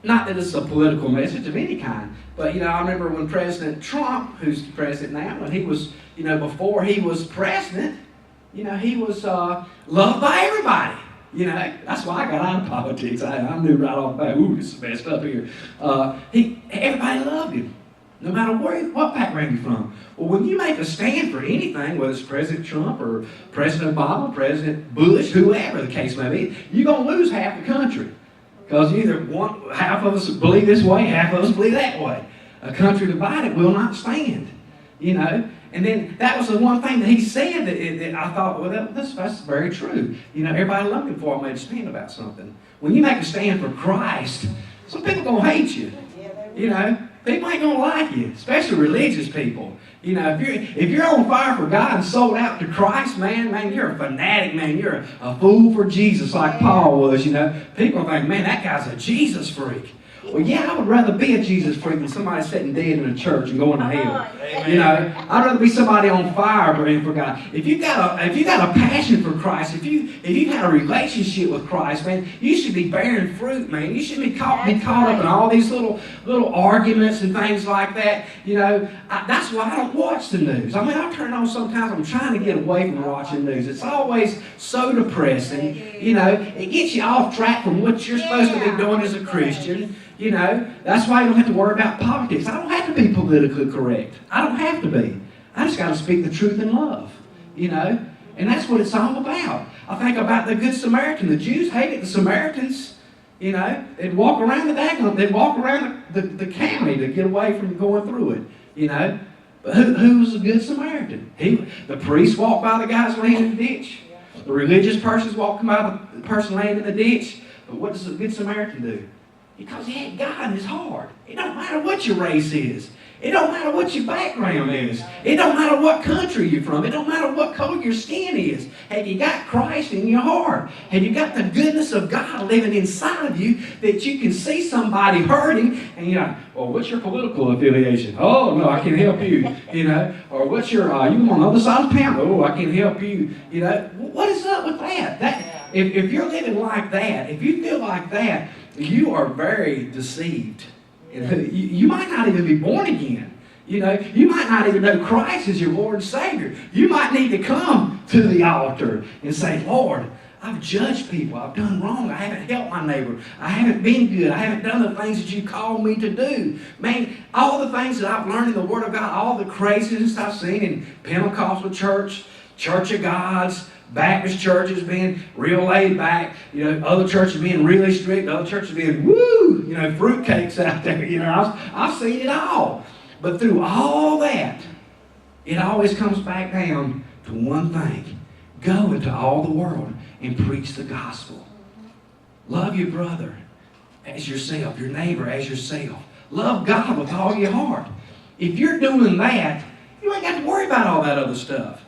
Not that it's a political message of any kind, but I remember when President Trump, who's the president now, when he was, before he was president, he was loved by everybody. That's why I got out of politics. I knew right off the bat, ooh, this is messed up here. Everybody loved him, no matter what background you're from. Well, when you make a stand for anything, whether it's President Trump or President Obama, President Bush, whoever the case may be, you're going to lose half the country. Because half of us believe this way, half of us believe that way. A country divided will not stand, And then that was the one thing that he said that I thought, well, that's very true. Everybody loved him before I made a stand about something. When you make a stand for Christ, some people are going to hate you. People ain't going to like you, especially religious people. If you're on fire for God and sold out to Christ, man, you're a fanatic, man. You're a fool for Jesus like Paul was, People think, man, that guy's a Jesus freak. Well, yeah, I would rather be a Jesus freak than somebody sitting dead in a church and going to hell. I'd rather be somebody on fire for God. If you got a passion for Christ, if you had a relationship with Christ, man, you should be bearing fruit, man. You shouldn't be caught up in all these little arguments and things like that. That's why I don't watch the news. I turn on sometimes. I'm trying to get away from watching news. It's always so depressing. It gets you off track from what you're supposed to be doing as a Christian. That's why you don't have to worry about politics. I don't have to be politically correct. I don't have to be. I just got to speak the truth in love, And that's what it's all about. I think about the Good Samaritan. The Jews hated the Samaritans. They'd walk around they'd walk around the county to get away from going through it, But who was the Good Samaritan? The priest walked by the guys laying in the ditch. The religious persons walked by the person laying in the ditch. But what does the Good Samaritan do? Because he had God in his heart. It don't matter what your race is. It don't matter what your background is. It don't matter what country you're from. It don't matter what color your skin is. Have you got Christ in your heart? Have you got the goodness of God living inside of you that you can see somebody hurting and you're like, well, what's your political affiliation? Oh, no, I can't help you. Or what's your, you on the other side of town? Oh, I can't help you. What is up with that? If you're living like that, if you feel like that, you are very deceived. You might not even be born again. You might not even know Christ as your Lord and Savior. You might need to come to the altar and say, Lord, I've judged people. I've done wrong. I haven't helped my neighbor. I haven't been good. I haven't done the things that you called me to do. Man, all the things that I've learned in the Word of God, all the craziness I've seen in Pentecostal church, Church of God's, Baptist churches being real laid back, other churches being really strict, other churches being, woo, fruitcakes out there, I've seen it all. But through all that, it always comes back down to one thing. Go into all the world and preach the gospel. Love your brother as yourself, your neighbor as yourself. Love God with all your heart. If you're doing that, you ain't got to worry about all that other stuff.